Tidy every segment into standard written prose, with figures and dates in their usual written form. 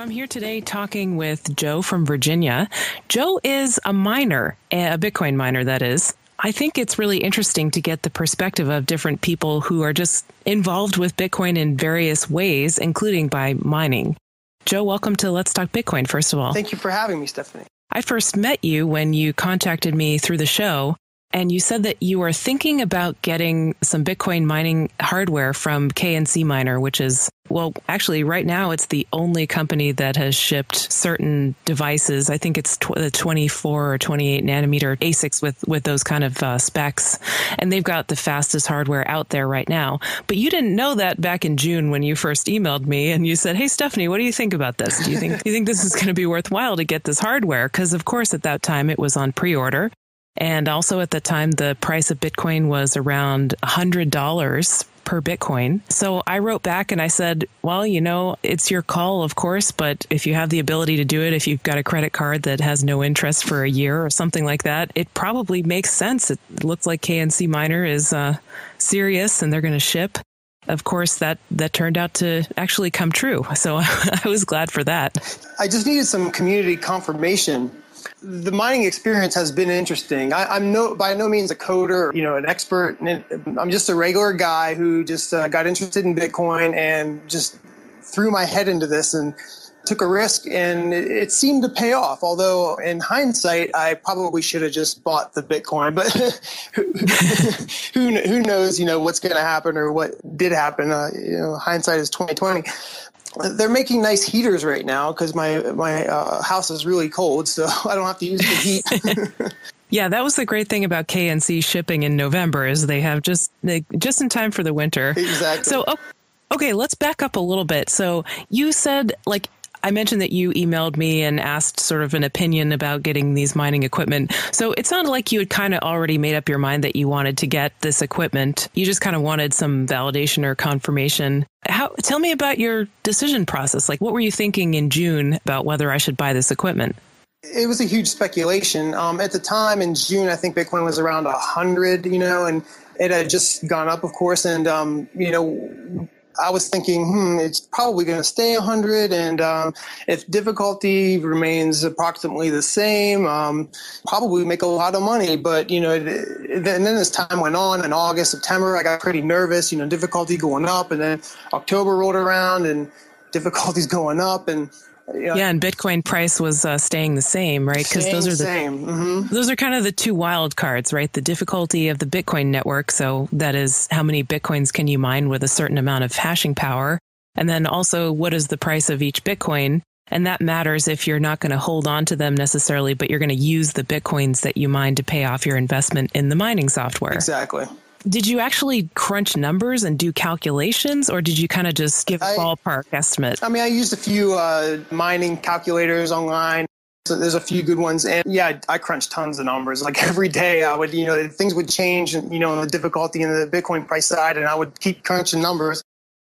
So I'm here today talking with Joe from Virginia. Joe is a miner, a Bitcoin miner, that is. I think it's really interesting to get the perspective of different people who are just involved with Bitcoin in various ways, including by mining. Joe, welcome to Let's Talk Bitcoin, first of all. Thank you for having me, Stephanie. I first met you when you contacted me through the show, and you said that you are thinking about getting some Bitcoin mining hardware from KNC Miner, which is, well, actually right now it's the only company that has shipped certain devices. I think it's the 24 or 28 nanometer ASICs with those kind of specs. And they've got the fastest hardware out there right now. But you didn't know that back in June when you first emailed me and you said, "Hey, Stephanie, what do you think about this? Do you think this is going to be worthwhile to get this hardware?" Because of course at that time it was on pre-order. And also at the time, the price of Bitcoin was around $100 per Bitcoin. So I wrote back and I said, well, it's your call, of course, but if you have the ability to do it, if you've got a credit card that has no interest for a year or something like that, it probably makes sense. It looks like KNC Miner is serious and they're going to ship. Of course, that turned out to actually come true. So I was glad for that. I just needed some community confirmation. The mining experience has been interesting. I'm by no means a coder, an expert. I'm just a regular guy who just got interested in Bitcoin and just threw my head into this and took a risk, and it seemed to pay off. Although in hindsight, I probably should have just bought the Bitcoin. But who knows, what's going to happen or what did happen. Hindsight is 2020. They're making nice heaters right now because my house is really cold, so I don't have to use the heat. Yeah, that was the great thing about KNC shipping in November is they have just in time for the winter. Exactly. So, okay, let's back up a little bit. So you said, I mentioned that you emailed me and asked sort of an opinion about getting these mining equipment. So it sounded like you had kind of already made up your mind that you wanted to get this equipment. You just kind of wanted some validation or confirmation. Tell me about your decision process. What were you thinking in June about whether I should buy this equipment? It was a huge speculation. At the time in June, I think Bitcoin was around 100, and it had just gone up, of course. And, I was thinking, it's probably going to stay 100. And if difficulty remains approximately the same, probably make a lot of money. But, and then as time went on in August, September, I got pretty nervous, difficulty going up. And then October rolled around and difficulties going up. And yeah, and Bitcoin price was staying the same, right? Because those are those are kind of the two wild cards, right? The difficulty of the Bitcoin network. So that is how many Bitcoins can you mine with a certain amount of hashing power? And then also, what is the price of each Bitcoin? And that matters if you're not going to hold on to them necessarily, but you're going to use the Bitcoins that you mine to pay off your investment in the mining software. Exactly. Did you actually crunch numbers and do calculations, or did you kind of just give a ballpark estimate? I used a few mining calculators online. So there's a few good ones. And yeah, I crunched tons of numbers. Every day I would, things would change, and, the difficulty in the Bitcoin price side, and I would keep crunching numbers.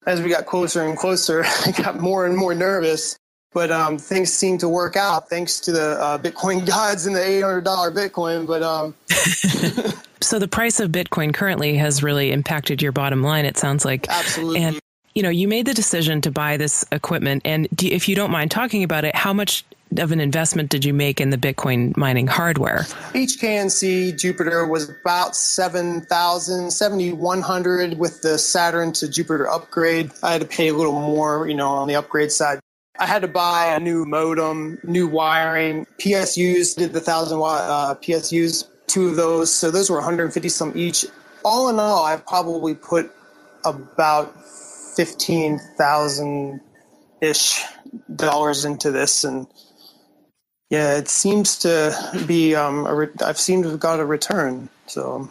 As we got closer and closer, I got more and more nervous. But things seemed to work out thanks to the Bitcoin gods and the $800 Bitcoin. But so the price of Bitcoin currently has really impacted your bottom line, it sounds like. Absolutely. And, you made the decision to buy this equipment. And if you don't mind talking about it, how much of an investment did you make in the Bitcoin mining hardware? Each KNC Jupiter was about $7,000, $7,100 with the Saturn to Jupiter upgrade. I had to pay a little more, on the upgrade side. I had to buy a new modem, new wiring, PSUs, did the 1,000-watt PSUs, 2 of those. So those were 150 some each. All in all, I probably put about $15,000-ish into this. And yeah, it seems to be, I've seemed to have got a return. So.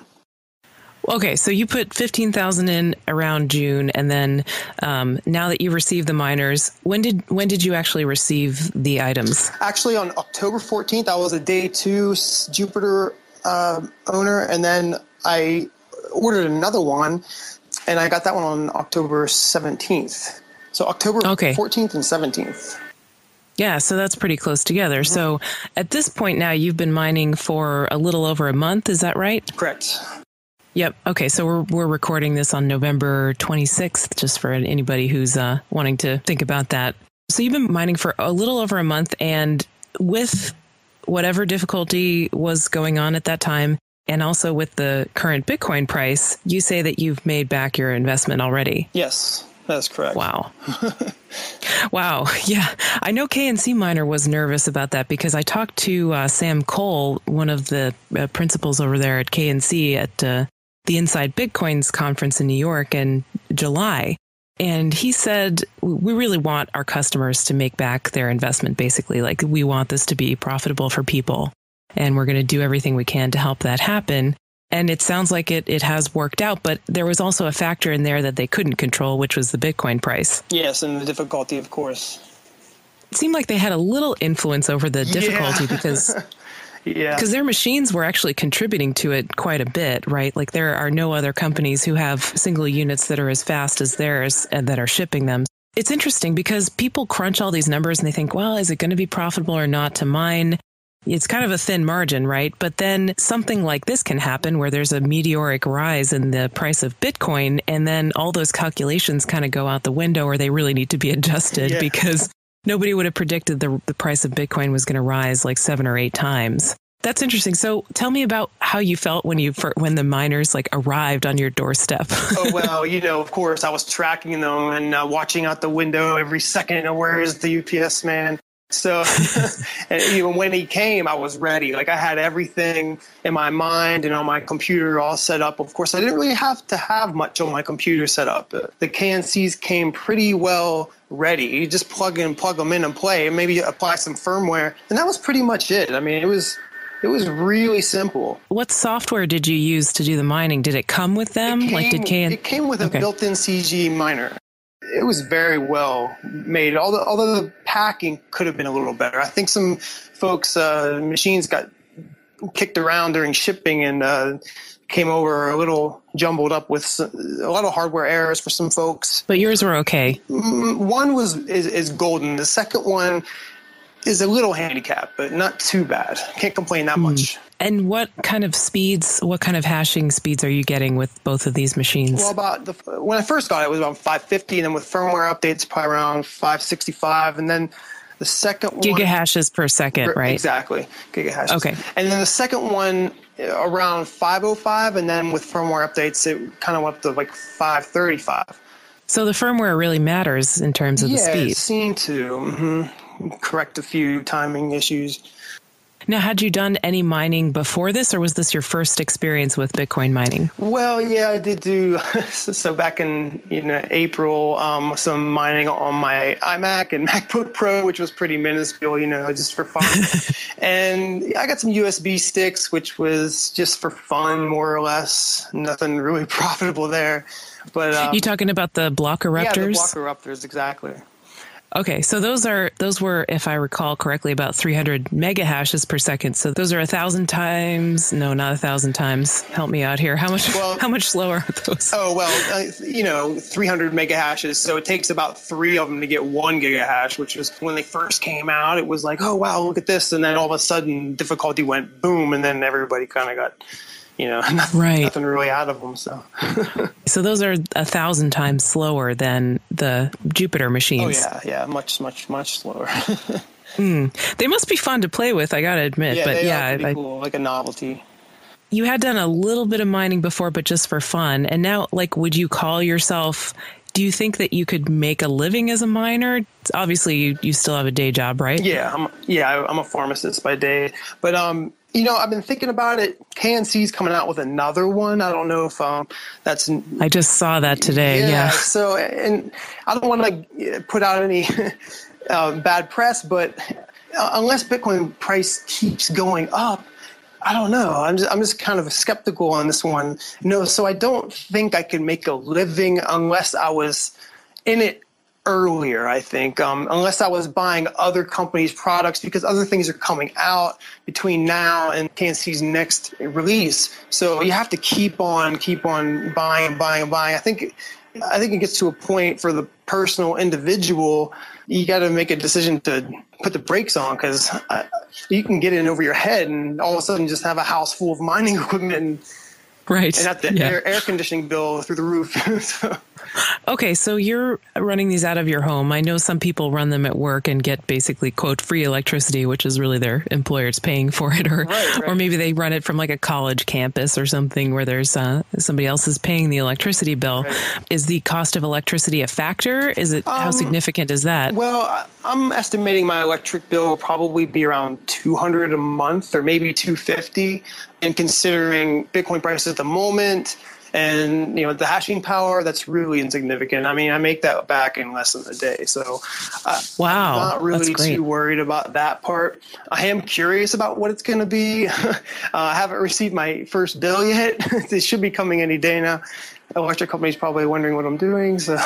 Okay, so you put $15,000 in around June, and then now that you've received the miners, when did you actually receive the items? Actually, on October 14th, I was a day 2 Jupiter owner, and then I ordered another one, and I got that one on October 17th. So October 14th and 17th. Yeah, so that's pretty close together. Mm-hmm. So at this point now, you've been mining for a little over a month, is that right? Correct. Yep. Okay. So we're recording this on November 26th, just for anybody who's wanting to think about that. So you've been mining for a little over a month, and with whatever difficulty was going on at that time, and also with the current Bitcoin price, you say that you've made back your investment already. Yes, that's correct. Wow. Wow. Yeah. I know KNC Miner was nervous about that because I talked to Sam Cole, one of the principals over there at KNC at the Inside Bitcoins conference in New York in July. And he said, we really want our customers to make back their investment, basically. Like, we want this to be profitable for people, and we're going to do everything we can to help that happen. And it sounds like it has worked out, but there was also a factor in there that they couldn't control, which was the Bitcoin price. Yes, and the difficulty, of course. It seemed like they had a little influence over the difficulty because their machines were actually contributing to it quite a bit, right? Like, there are no other companies who have single units that are as fast as theirs and that are shipping them. It's interesting because people crunch all these numbers and they think, well, is it going to be profitable or not to mine? It's kind of a thin margin, right? But then something like this can happen where there's a meteoric rise in the price of Bitcoin, and then all those calculations kind of go out the window, or they really need to be adjusted because nobody would have predicted the price of Bitcoin was going to rise like 7 or 8 times. That's interesting. So tell me about how you felt when the miners like arrived on your doorstep. Oh, well, of course, I was tracking them and watching out the window every second. Where is the UPS man? So and even when he came, I was ready. Like, I had everything in my mind and on my computer all set up. Of course, I didn't really have to have much on my computer set up. The KNCs came pretty well ready. You just plug them in and play, and maybe apply some firmware. And that was pretty much it. I mean, it was really simple. What software did you use to do the mining? Did it come with them? It came with a built-in CG miner. It was very well made, although the packing could have been a little better. I think some folks' machines got kicked around during shipping and came over a little jumbled up with a lot of hardware errors for some folks. But yours were okay. One is golden. The second one is a little handicapped, but not too bad. Can't complain that much. And what kind of hashing speeds are you getting with both of these machines? Well, when I first got it was about 550, and then with firmware updates, probably around 565, and then the second one... Gigahashes per second, right? Exactly, gigahashes. Okay. And then the second one around 505, and then with firmware updates, it kind of went up to like 535. So the firmware really matters in terms of the speed. Yeah, it seemed to correct a few timing issues. Now, had you done any mining before this, or was this your first experience with Bitcoin mining? Well, yeah, I did do, so back in April, some mining on my iMac and MacBook Pro, which was pretty minuscule, just for fun. And I got some USB sticks, which was just for fun, more or less. Nothing really profitable there. But you talking about the block eruptors? Yeah, the block eruptors, exactly. Okay, so those were, if I recall correctly, about 300 megahashes per second. So those are 1,000 times. No, not 1,000 times. Help me out here. How much slower are those? Oh, well, 300 megahashes. So it takes about 3 of them to get 1 gigahash, which was when they first came out. It was like, oh, wow, look at this. And then all of a sudden difficulty went boom. And then everybody kind of got, nothing really out of them. So So those are 1,000 times slower than the Jupiter machines. Oh, yeah, much, much, much slower. They must be fun to play with, I got to admit. Yeah, but they are pretty cool, like a novelty. You had done a little bit of mining before, but just for fun. And now, would you call yourself... Do you think that you could make a living as a miner? Obviously, you still have a day job, right? Yeah, I'm a pharmacist by day. But, I've been thinking about it. KNC's coming out with another one. I don't know if that's... I just saw that today, yeah. So, and I don't want to put out any bad press, but unless Bitcoin price keeps going up, I don't know. I'm just kind of skeptical on this one. So I don't think I could make a living unless I was in it earlier, I think, unless I was buying other companies' products, because other things are coming out between now and KNC's next release. So you have to keep on buying. I think it gets to a point for the personal individual, you got to make a decision to put the brakes on, because you can get in over your head and all of a sudden just have a house full of mining equipment and right. And have the air conditioning bill through the roof. So. Okay, so you're running these out of your home. I know some people run them at work and get basically, quote, free electricity, which is really their employer's paying for it. Or maybe they run it from like a college campus or something where there's somebody else is paying the electricity bill. Right. Is the cost of electricity a factor? Is it how significant is that? Well, I'm estimating my electric bill will probably be around $200 a month or maybe $250. And considering Bitcoin prices at the moment, and, the hashing power, that's really insignificant. I mean, I make that back in less than a day. So wow, I'm not really too worried about that part. I am curious about what it's going to be. I haven't received my first bill yet. It should be coming any day now. Electric company's probably wondering what I'm doing. So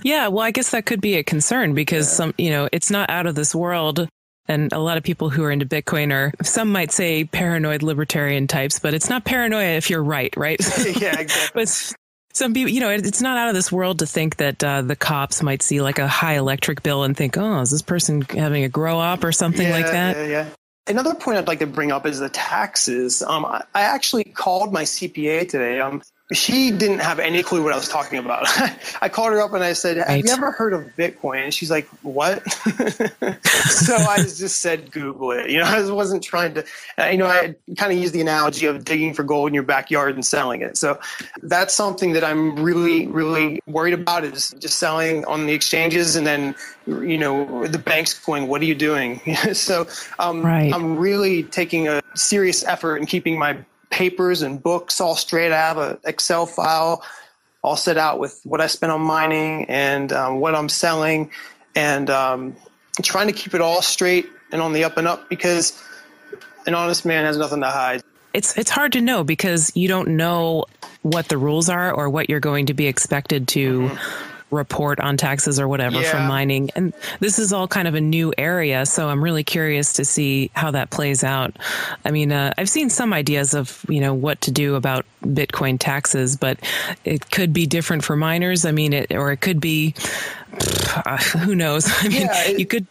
yeah, well, I guess that could be a concern because it's not out of this world. And a lot of people who are into Bitcoin are, some might say, paranoid libertarian types, but it's not paranoia if you're right? Yeah, exactly. But some people, it's not out of this world to think that the cops might see like a high electric bill and think, oh, is this person having a grow up or something like that? Yeah. Another point I'd like to bring up is the taxes. I actually called my CPA today. She didn't have any clue what I was talking about. I called her up and I said, have you ever heard of Bitcoin? And she's like, what? So I just said, Google it. I wasn't trying to, I kind of used the analogy of digging for gold in your backyard and selling it. So that's something that I'm really, really worried about, is just selling on the exchanges and then, the bank's going, what are you doing? So I'm really taking a serious effort in keeping my papers and books all straight. I have an Excel file all set out with what I spent on mining and what I'm selling, and trying to keep it all straight and on the up and up, because an honest man has nothing to hide. It's hard to know because you don't know what the rules are or what you're going to be expected to report on taxes or whatever from mining. And this is all kind of a new area. So I'm really curious to see how that plays out. I mean, I've seen some ideas of, what to do about Bitcoin taxes, but it could be different for miners. I mean, it could be, who knows? I mean,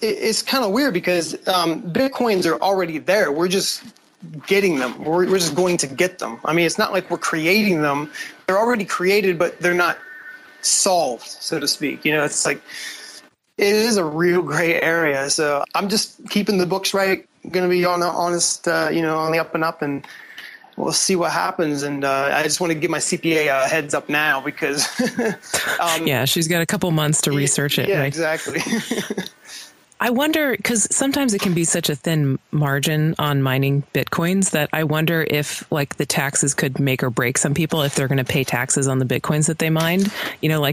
it's kind of weird because Bitcoins are already there. We're just getting them. We're just going to get them. I mean, it's not like we're creating them. They're already created, but they're not solved, so to speak. It's like, it is a real gray area. So I'm just keeping the books right, going to be on the honest, on the up and up, and we'll see what happens. And I just want to give my CPA a heads up now because she's got a couple months to research it. Yeah, right? Exactly. I wonder, because sometimes it can be such a thin margin on mining Bitcoins that I wonder if like the taxes could make or break some people if they're going to pay taxes on the Bitcoins that they mined.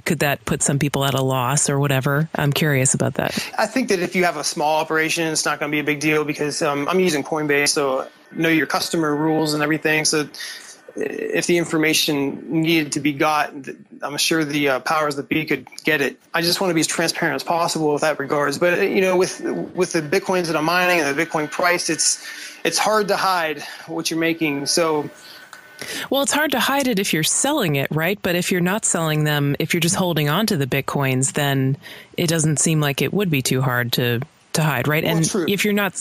Could that put some people at a loss or whatever? I'm curious about that. I think that if you have a small operation, it's not going to be a big deal because I'm using Coinbase, so know your customer rules and everything. So if the information needed to be got, I'm sure the powers that be could get it. I just want to be as transparent as possible with that regards. But with the Bitcoins that I'm mining and the Bitcoin price, it's hard to hide what you're making. So, well, it's hard to hide it if you're selling it, right? But if you're not selling them, if you're just holding on to the Bitcoins, then it doesn't seem like it would be too hard to hide, right? Well, and true. if you're not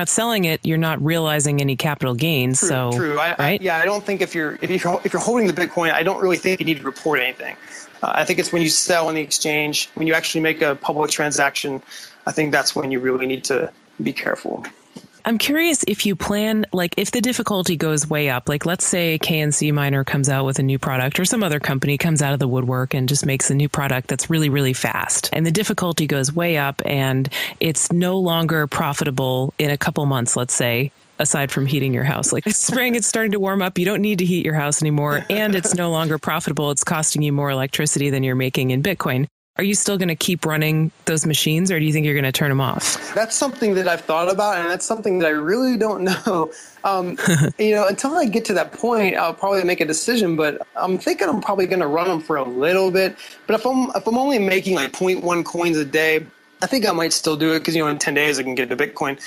selling it, you're not realizing any capital gains. True. Right? I don't think if you're holding the Bitcoin, I don't really think you need to report anything. I think it's when you sell on the exchange, when you actually make a public transaction, I think that's when you really need to be careful. I'm curious if you plan, like if the difficulty goes way up, like let's say KNC Miner comes out with a new product or some other company comes out of the woodwork and just makes a new product that's really, really fast. And the difficulty goes way up and it's no longer profitable in a couple months, let's say, aside from heating your house. Like it's spring, it's starting to warm up. You don't need to heat your house anymore. And it's no longer profitable. It's costing you more electricity than you're making in Bitcoin. Are you still going to keep running those machines or do you think you're going to turn them off? That's something that I've thought about, and that's something that I really don't know. Until I get to that point, I'll probably make a decision, but I'm thinking I'm probably going to run them for a little bit. But if I'm only making like 0.1 coins a day, I think I might still do it because, in 10 days I can get a Bitcoin.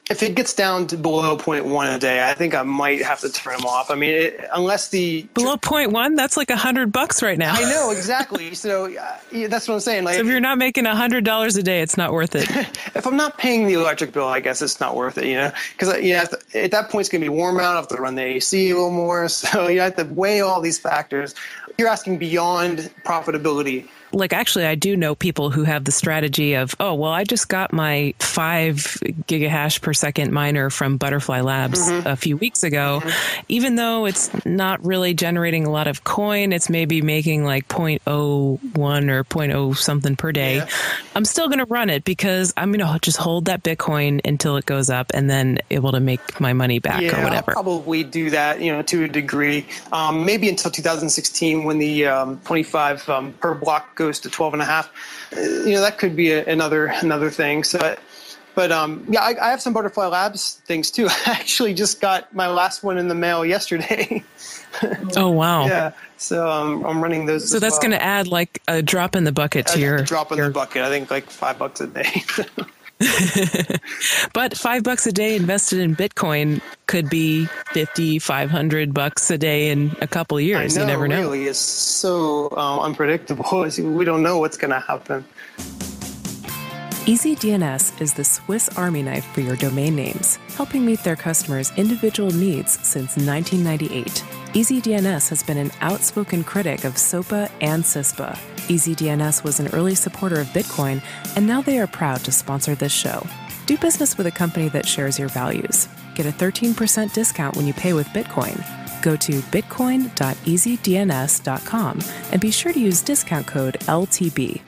If it gets down to below 0.1 a day, I think I might have to turn them off. I mean, unless the below 0.1, that's like $100 right now. I know, exactly. So that's what I'm saying. Like, so if you're not making $100 a day, it's not worth it. If I'm not paying the electric bill, I guess it's not worth it. Because at that point it's going to be warm out. I have to run the AC a little more. So you have to weigh all these factors. You're asking beyond profitability. Like, actually, I do know people who have the strategy of, oh, well, I just got my 5 gigahash per second miner from Butterfly Labs a few weeks ago. Even though it's not really generating a lot of coin, it's maybe making like 0.01 or 0.0 something per day. Yeah. I'm still going to run it because I'm going to just hold that Bitcoin until it goes up and then able to make my money back or whatever. I'll probably do that, to a degree. Maybe until 2016 when the 25 per block goes to 12.5. That could be another thing. So, but I have some Butterfly Labs things too. I actually just got my last one in the mail yesterday. Oh wow! Yeah, so I'm running those. So that's going to add like a drop in the bucket to your drop in the bucket. I think like $5 a day. But $5 a day invested in Bitcoin could be $500 a day in a couple of years. You never know. Really, it's so unpredictable. We don't know what's going to happen. EasyDNS is the Swiss Army knife for your domain names, helping meet their customers' individual needs since 1998. EasyDNS has been an outspoken critic of SOPA and CISPA. EasyDNS was an early supporter of Bitcoin, and now they are proud to sponsor this show. Do business with a company that shares your values. Get a 13% discount when you pay with Bitcoin. Go to bitcoin.easydns.com and be sure to use discount code LTB.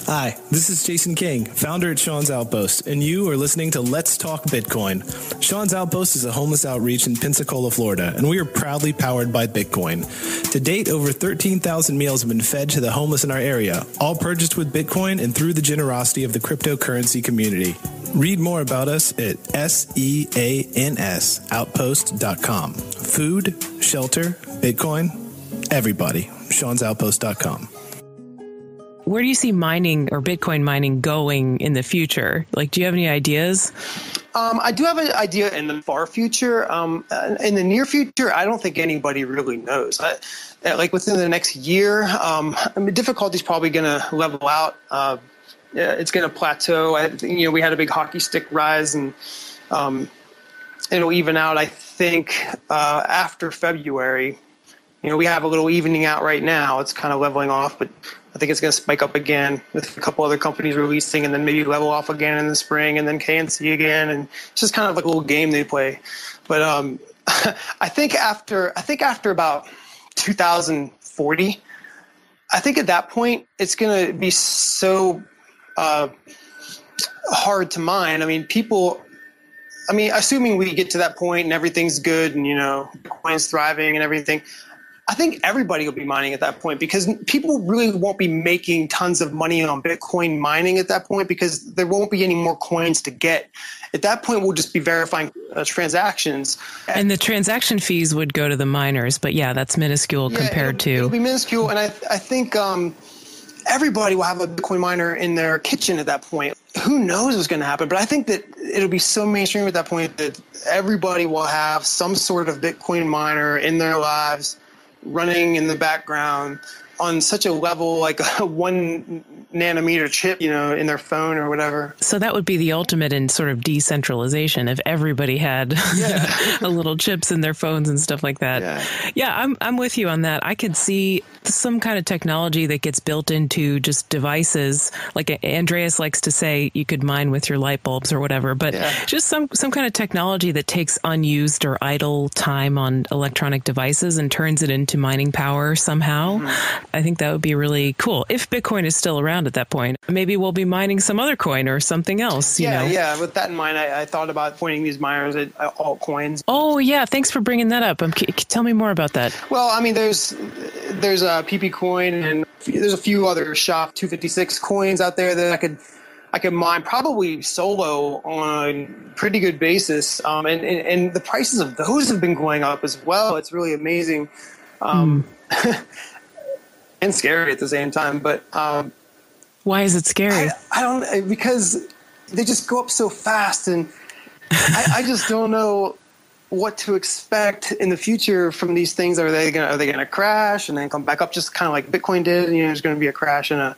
Hi, this is Jason King, founder at Sean's Outpost, and you are listening to Let's Talk Bitcoin. Sean's Outpost is a homeless outreach in Pensacola, Florida, and we are proudly powered by Bitcoin. To date, over 13,000 meals have been fed to the homeless in our area, all purchased with Bitcoin and through the generosity of the cryptocurrency community. Read more about us at SEANSOutpost.com. Food, shelter, Bitcoin, everybody. Sean'sOutpost.com. Where do you see mining or Bitcoin mining going in the future? Like, do you have any ideas? I do have an idea in the far future. In the near future, I don't think anybody really knows. Like within the next year, difficulty's probably going to level out. It's going to plateau. We had a big hockey stick rise, and it'll even out. I think after February. We have a little evening out right now. It's kind of leveling off, but I think it's going to spike up again with a couple other companies releasing, and then maybe level off again in the spring, and then KNC again, and it's just kind of like a little game they play. But I think after about 2040, I think at that point it's going to be so hard to mine. Assuming we get to that point and everything's good and Bitcoin's thriving and everything, I think everybody will be mining at that point because people really won't be making tons of money on Bitcoin mining at that point because there won't be any more coins to get. At that point, we'll just be verifying transactions. And the transaction fees would go to the miners, but yeah, that's minuscule compared to... It'll be minuscule, and I think everybody will have a Bitcoin miner in their kitchen at that point. Who knows what's going to happen, but I think that it'll be so mainstream at that point that everybody will have some sort of Bitcoin miner in their lives running in the background on such a level, like a 1 nanometer chip, in their phone or whatever. So that would be the ultimate in sort of decentralization if everybody had a little chips in their phones and stuff like that. Yeah, I'm with you on that. I could see some kind of technology that gets built into just devices. Like Andreas likes to say, you could mine with your light bulbs or whatever, but just some kind of technology that takes unused or idle time on electronic devices and turns it into mining power somehow. I think that would be really cool. If Bitcoin is still around at that point, maybe we'll be mining some other coin or something else. Yeah. With that in mind, I thought about pointing these miners at altcoins. Oh yeah, thanks for bringing that up. Tell me more about that. Well, there's a PP coin and there's a few other SHA 256 coins out there that I could mine probably solo on a pretty good basis. And the prices of those have been going up as well. It's really amazing. And scary at the same time, but why is it scary? I don't, because they just go up so fast, and I just don't know what to expect in the future from these things. Are they gonna crash and then come back up, just kind of like Bitcoin did? There's going to be a crash and are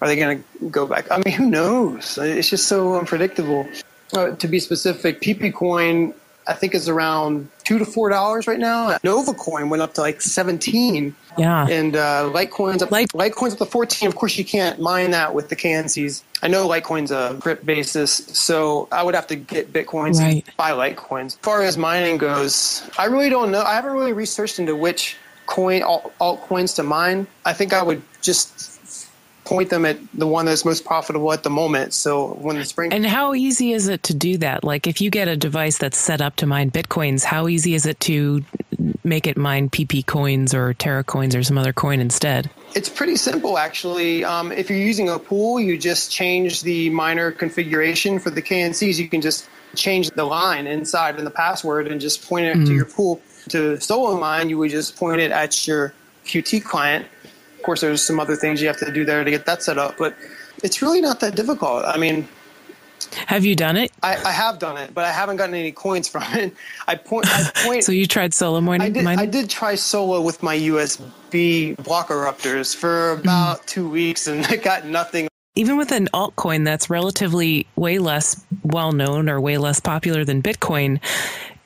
they going to go back? Who knows? It's just so unpredictable. To be specific, PP coin I think is around $2 to $4 right now. Nova coin went up to like 17. Yeah. And Litecoin's up to 14. Of course, you can't mine that with the KNCs. I know Litecoin's a crypt basis, so I would have to get Bitcoins and buy Litecoins. As far as mining goes, I really don't know. I haven't really researched into which altcoins to mine. I think I would just point them at the one that's most profitable at the moment. So when the spring... And how easy is it to do that? Like if you get a device that's set up to mine Bitcoins, how easy is it to make it mine PP coins or Terra coins or some other coin instead? It's pretty simple, actually. If you're using a pool, you just change the miner configuration for the KNCs. You can just change the line inside in the password and just point it to your pool. To solo mine, you would just point it at your Qt client. Of course, there's some other things you have to do there to get that set up, but it's really not that difficult. I mean, have you done it? I have done it, but I haven't gotten any coins from it. I point. So you tried solo mining? I did try solo with my USB block eruptors for about 2 weeks, and I got nothing. Even with an altcoin that's relatively way less well-known or way less popular than Bitcoin,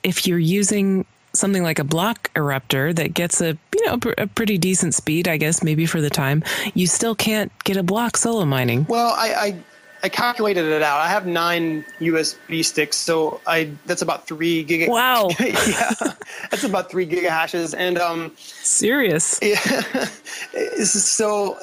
if you're using something like a block eruptor that gets a pretty decent speed, I guess, maybe for the time, you still can't get a block solo mining. Well, I calculated it out. I have 9 USB sticks, so that's about 3 giga. Wow. Yeah, that's about 3 gigahashes. And serious. Yeah. So,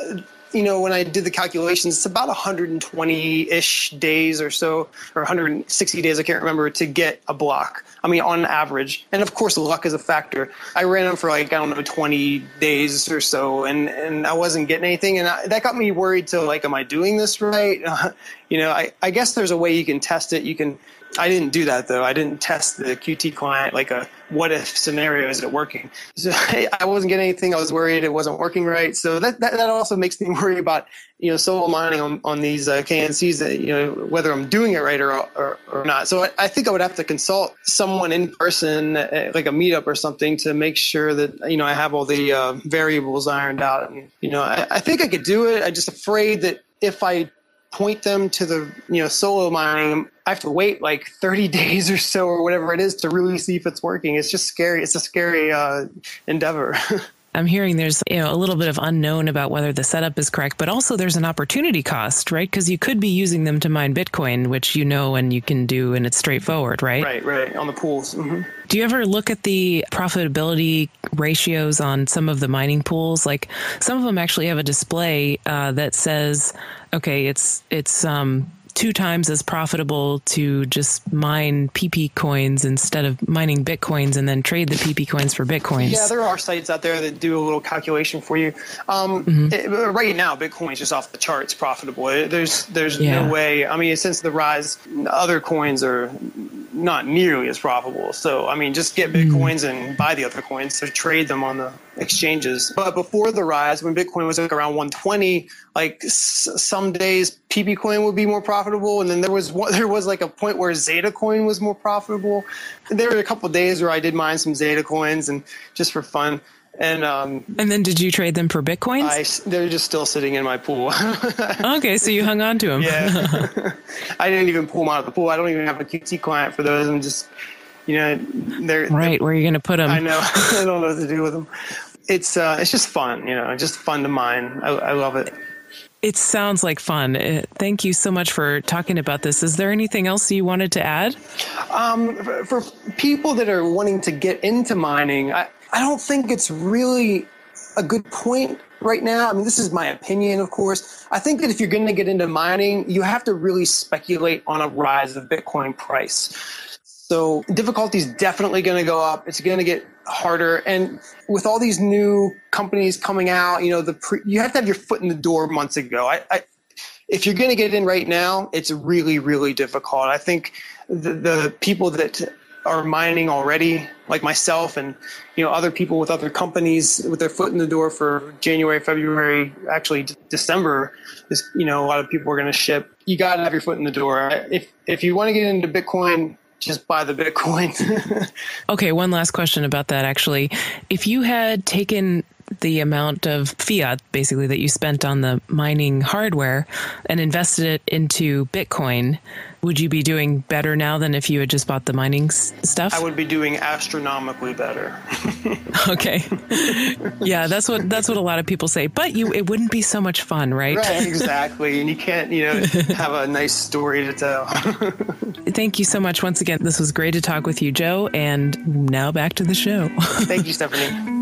when I did the calculations, it's about 120-ish days or so, or 160 days, I can't remember, to get a block. I mean, on average. And of course, luck is a factor. I ran them for 20 days or so, and I wasn't getting anything. And that got me worried to am I doing this right? I guess there's a way you can test it. I didn't do that, though. I didn't test the Qt client, like a what-if scenario, is it working? So I wasn't getting anything. I was worried it wasn't working right. So that also makes me worry about, solo mining on these KNCs, that, whether I'm doing it right or not. So I think I would have to consult someone in person, like a meetup or something, to make sure that, I have all the variables ironed out. And, I think I could do it. I'm just afraid that if I point them to the, solo mining, I have to wait 30 days or so or whatever it is to really see if it's working. It's just scary. It's a scary endeavor. I'm hearing there's a little bit of unknown about whether the setup is correct, but also there's an opportunity cost, right? Because you could be using them to mine Bitcoin, which and you can do, and it's straightforward, right? Right, on the pools. Mm-hmm. Do you ever look at the profitability ratios on some of the mining pools? Like some of them actually have a display that says, okay, it's 2 times as profitable to just mine PP coins instead of mining Bitcoins and then trade the PP coins for Bitcoins. Yeah, there are sites out there that do a little calculation for you. Right now, Bitcoin is just off the charts profitable. There's no way. I mean, since the rise, other coins are not nearly as profitable. So, I mean, just get Bitcoins and buy the other coins to trade them on the exchanges. But before the rise, when Bitcoin was around 120, some days PP coin would be more profitable, and then there was a point where Zeta coin was more profitable. There were a couple of days where I did mine some Zeta coins and just for fun. And then did you trade them for Bitcoins? They're just still sitting in my pool. Okay, so you hung on to them. Yeah. I didn't even pull them out of the pool. I don't even have a Qt client for those. I'm just, they're right. Where are you going to put them? I know. I don't know what to do with them. It's just fun, just fun to mine. I love it. It sounds like fun. Thank you so much for talking about this. Is there anything else you wanted to add? For people that are wanting to get into mining, I don't think it's really a good point right now. I mean, this is my opinion, of course. I think that if you're going to get into mining, you have to really speculate on a rise of Bitcoin price. So difficulty is definitely going to go up. It's going to get harder. And with all these new companies coming out, you have to have your foot in the door months ago. If you're going to get in right now, it's really, really difficult. I think the people that are mining already, like myself and, other people with other companies with their foot in the door for January, February, actually December, a lot of people are going to ship. You got to have your foot in the door. If you want to get into Bitcoin, just buy the Bitcoin. Okay, one last question about that, actually. If you had taken the amount of fiat, basically, that you spent on the mining hardware and invested it into Bitcoin, would you be doing better now than if you had just bought the mining stuff? I would be doing astronomically better. Okay. Yeah, that's what a lot of people say. But it wouldn't be so much fun, right? Right, exactly. And you can't, have a nice story to tell. Thank you so much once again. This was great to talk with you, Joe. And now back to the show. Thank you, Stephanie.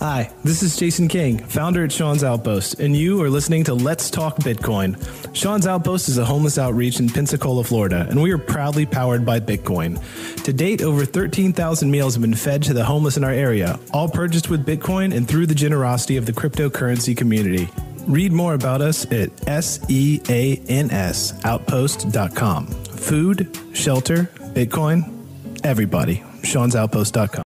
Hi, this is Jason King, founder at Sean's Outpost, and you are listening to Let's Talk Bitcoin. Sean's Outpost is a homeless outreach in Pensacola, Florida, and we are proudly powered by Bitcoin. To date, over 13,000 meals have been fed to the homeless in our area, all purchased with Bitcoin and through the generosity of the cryptocurrency community. Read more about us at seansoutpost.com. Food, shelter, Bitcoin, everybody. Sean'sOutpost.com.